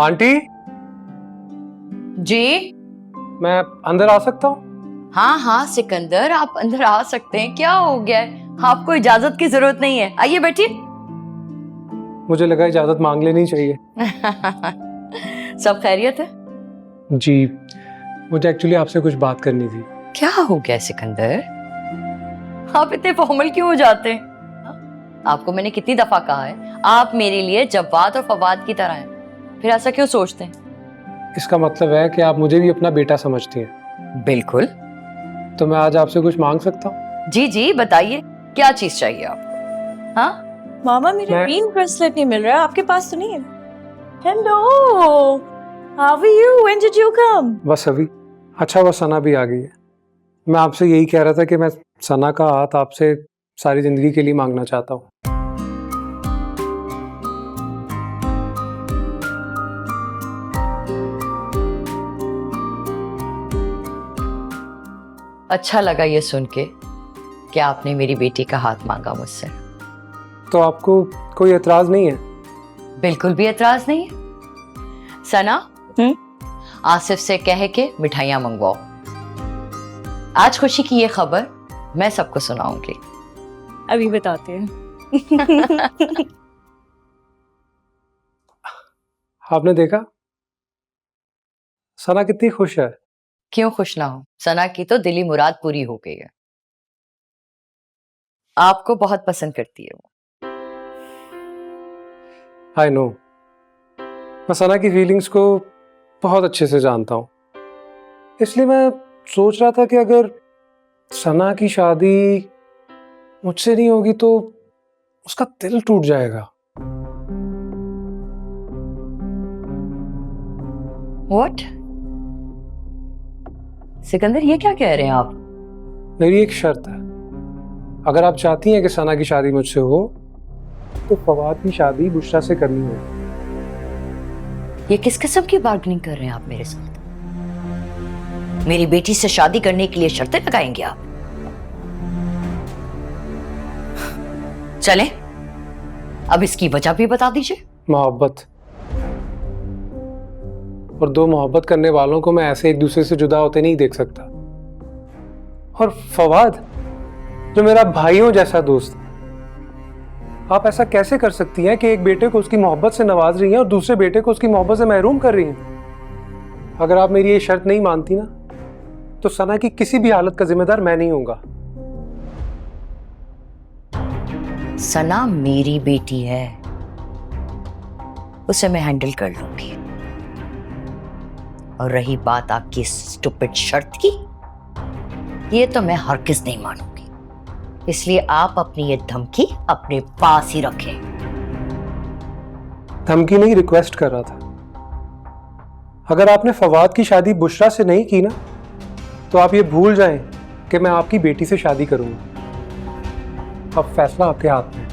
Aunty जी। मैं अंदर आ सकता हूँ? हाँ हाँ सिकंदर, आप अंदर आ सकते हैं। क्या हो गया है? आपको इजाजत की जरूरत नहीं है, आइए बैठिए। मुझे लगा इजाजत मांग लेनी चाहिए। सब खैरियत है? जी, मुझे एक्चुअली आपसे कुछ बात करनी थी। क्या हो गया सिकंदर? आप इतने फॉर्मल क्यों हो जाते हैं? आपको मैंने कितनी दफा कहा है आप मेरे लिए जव्वाद और फवाद की तरह हैं, फिर ऐसा क्यों सोचते हैं? इसका मतलब है कि आप मुझे भी अपना बेटा समझती हैं। बिल्कुल। तो मैं आज आपसे कुछ मांग सकता हूँ? जी जी बताइए, क्या चीज चाहिए आपको? हाँ मामा मेरा ग्रीन ब्रेसलेट नहीं मिल रहा है, आपके पास तो नहीं है? Hello, how are you? When did you come? बस अभी। अच्छा, वो सना भी आ गई है। मैं आपसे यही कह रहा था कि मैं सना का हाथ आपसे सारी जिंदगी के लिए मांगना चाहता हूँ। अच्छा लगा ये सुन के कि आपने मेरी बेटी का हाथ मांगा मुझसे। तो आपको कोई एतराज नहीं है? बिल्कुल भी एतराज नहीं है। सना, आसिफ से कह के मिठाइयां मंगवाओ। आज खुशी की ये खबर मैं सबको सुनाऊंगी। अभी बताते हैं। आपने देखा सना कितनी खुश है। क्यों खुश ना हो? सना की तो दिली मुराद पूरी हो गई है। आपको बहुत पसंद करती है वो। आई नो, मैं सना की फीलिंग्स को बहुत अच्छे से जानता हूँ। इसलिए मैं सोच रहा था कि अगर सना की शादी मुझसे नहीं होगी तो उसका दिल टूट जाएगा। What? सिकंदर, ये क्या कह रहे हैं आप? मेरी एक शर्त है, अगर आप चाहती हैं कि सना की शादी मुझसे हो तो फवाद की शादी बुशरा से करनी है। ये किस किस्म की बार्गेनिंग कर रहे हैं आप मेरे साथ? मेरी बेटी से शादी करने के लिए शर्तें लगाएंगे आप? चलें, अब इसकी वजह भी बता दीजिए। मोहब्बत। और दो मोहब्बत करने वालों को मैं ऐसे एक दूसरे से जुदा होते नहीं देख सकता। और फवाद जो मेरा भाइयों जैसा दोस्त है, आप ऐसा कैसे कर सकती हैं कि एक बेटे को उसकी मोहब्बत से नवाज रही हैं और दूसरे बेटे को उसकी मोहब्बत से महरूम कर रही हैं? अगर आप मेरी ये शर्त नहीं मानती ना तो सना की किसी भी हालत का जिम्मेदार मैं नहीं होऊंगा। सना मेरी बेटी है, उसे मैं हैंडल कर लूंगी। और रही बात आपकी स्टूपिड शर्त की, ये तो मैं हरगिज़ नहीं मानूंगी। इसलिए आप अपनी ये धमकी अपने पास ही रखें। धमकी नहीं, रिक्वेस्ट कर रहा था। अगर आपने फवाद की शादी बुशरा से नहीं की ना तो आप ये भूल जाएं कि मैं आपकी बेटी से शादी करूंगा। अब फैसला आपके हाथ में है।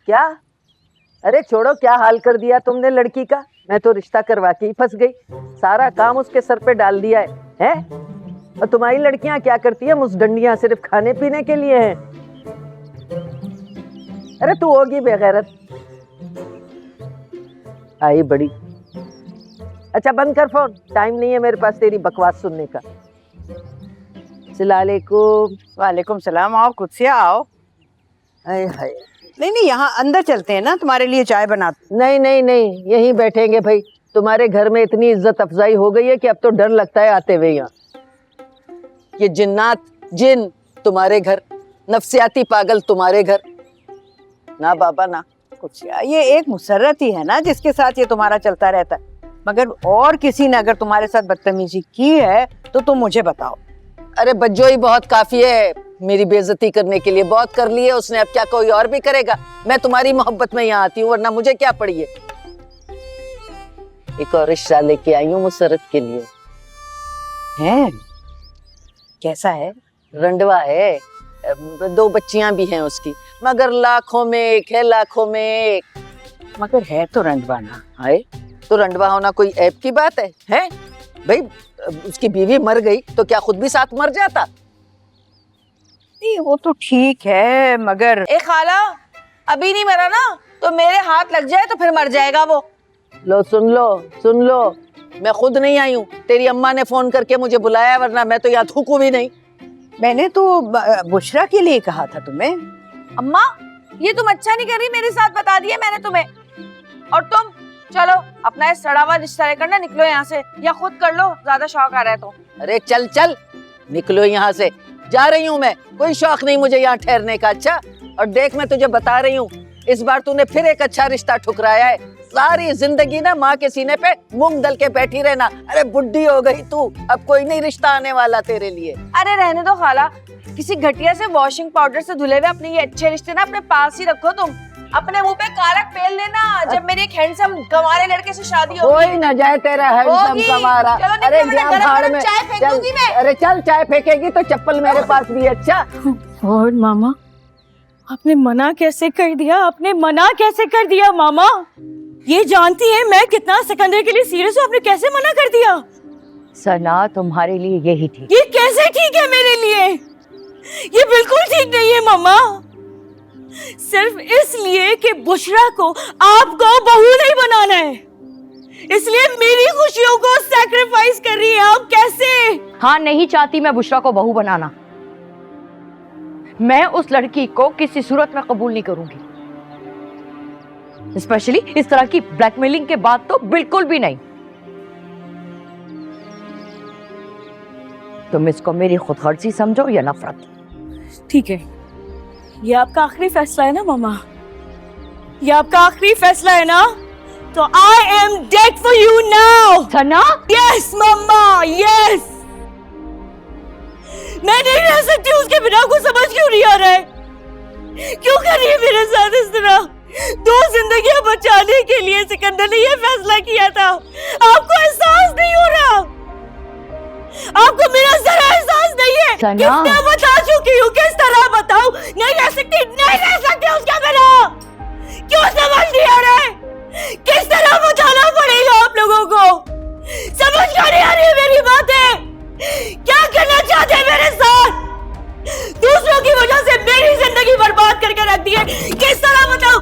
क्या? अरे छोड़ो, क्या हाल कर दिया तुमने लड़की का। मैं तो रिश्ता करवा के ही फंस गई। सारा काम उसके सर पे डाल दिया है? और तुम्हारी लड़कियां क्या करती है? मुसडंडियां सिर्फ खाने पीने के लिए हैं। अरे तू होगी बेगैरत। आई बड़ी। अच्छा बंद कर फोन, टाइम नहीं है मेरे पास तेरी बकवास सुनने का। सलालेकुम। वालेकुम सलाम। आओ, खुद से आओ। हाय हाय। नहीं, यहाँ अंदर चलते हैं ना, तुम्हारे लिए चाय बनाते। नहीं नहीं नहीं, यहीं बैठेंगे भाई। तुम्हारे घर में इतनी इज्जत अफजाई हो गई है कि अब तो डर लगता है आते हुए यहाँ। ये जिन्नात जिन तुम्हारे घर, नफसियाती पागल तुम्हारे घर। ना बाबा ना। कुछ ये एक मुसर्रत ही है ना जिसके साथ ये तुम्हारा चलता रहता है। मगर और किसी ने अगर तुम्हारे साथ बदतमीजी की है तो तुम मुझे बताओ। अरे बज्जो ही बहुत काफी है मेरी बेइज्जती करने के लिए। बहुत कर ली है उसने, अब क्या कोई और भी करेगा? मैं तुम्हारी मोहब्बत में यहाँ आती हूँ, वरना मुझे क्या पड़ी है। एक और रिश्ता लेके आई हूँ मुसर्रत के लिए। है? कैसा है? रंडवा है, 2 बच्चियां भी हैं उसकी, मगर लाखों में एक है, लाखों में एक। मगर है तो रंडवा ना। हाय, तो रंडवा होना कोई ऐप की बात है? भाई उसकी बीवी मर गई तो क्या खुद भी साथ मर जाता? नहीं वो तो ठीक है, मगर ए खाला, अभी नहीं मरा ना तो मेरे हाथ लग जाए तो फिर मर जाएगा वो। लो सुन लो, मैं खुद नहीं आई हूँ, तेरी अम्मा ने फोन करके मुझे बुलाया, वरना मैं तो यहाँ थूकू भी नहीं। मैंने तो बुशरा के लिए कहा था तुम्हें। अम्मा, ये तुम अच्छा नहीं कर रही, मेरे साथ बता दिया मैंने तुम्हें। और तुम चलो अपना ये सड़ा हुआ रिश्ता लेकर ना निकलो यहाँ से, या खुद कर लो, ज्यादा शौक आ रहा है तो। अरे चल निकलो यहाँ से, जा रही हूँ मैं, कोई शौक नहीं मुझे यहाँ ठहरने का। अच्छा, और देख मैं तुझे बता रही हूँ, इस बार तूने फिर एक अच्छा रिश्ता ठुकराया है। सारी जिंदगी ना माँ के सीने पे मूंग दल के बैठी रहना। अरे बुढ़ी हो गई तू, अब कोई नहीं रिश्ता आने वाला तेरे लिए। अरे रहने दो खाला, किसी घटिया से वॉशिंग पाउडर से धुले हुए अपने ये अच्छे रिश्ते ना अपने पास ही रखो। तुम अपने मुंह पे कालक पेल लेना जब मेरी एक हैंडसम गंवारे लड़के से शादी होगी। कोई न जाए तेरा हैंडसम होगी। कमारा। चलो निकलो, अरे मैं जा गरम भाड़ गरम में, चाय फेंक चल, दूंगी मैं। अरे चल, चाय फेंकेगी तो चप्पल मेरे पास भी है। अच्छा, और मामा, आपने मना कैसे कर दिया? आपने मना कैसे कर दिया मामा? ये जानती है मैं कितना सिकंदर के लिए सीरियस हूँ, आपने कैसे मना कर दिया? सना तुम्हारे लिए यही ठीक। ये कैसे ठीक है मेरे लिए? ये बिल्कुल ठीक नहीं है मामा। सिर्फ इसलिए कि बुशरा को आपको बहू नहीं बनाना है, इसलिए मेरी खुशियों को सैक्रिफाइस कर रही है आप। कैसे? हाँ, नहीं चाहती मैं बुशरा को बहू बनाना। मैं उस लड़की को किसी सूरत में कबूल नहीं करूंगी, स्पेशली इस तरह की ब्लैकमेलिंग के बाद तो बिल्कुल भी नहीं। तुम इसको मेरी खुदगर्जी समझो या नफरत। ठीक है, ये आपका आखिरी फैसला है ना मामा? ये आपका आखिरी फैसला है ना? तो I am dead for you now. Sana, yes mamma, yes. मैं नहीं रह सकती उसके बिना। को समझ क्यों नहीं आ रहा है? क्यों कर रही है मेरे साथ इस तरह? 2 जिंदगियां बचाने के लिए सिकंदर ने यह फैसला किया था। आपको एहसास नहीं हो रहा? आपको मेरा जरा एहसास नहीं है? सना। कितना बता चुकी हूँ, किस तरह बताऊं? नहीं रह सकती उसके बिना। क्यों समझ नहीं आ रहा है? किस तरह बताना पड़ेगा आप लोगों को? समझ क्यों नहीं आ रही है मेरी बातें? क्या करना चाहते हैं मेरे साथ? दूसरों की वजह से मेरी जिंदगी बर्बाद करके रख दी है। किस तरह बताऊं?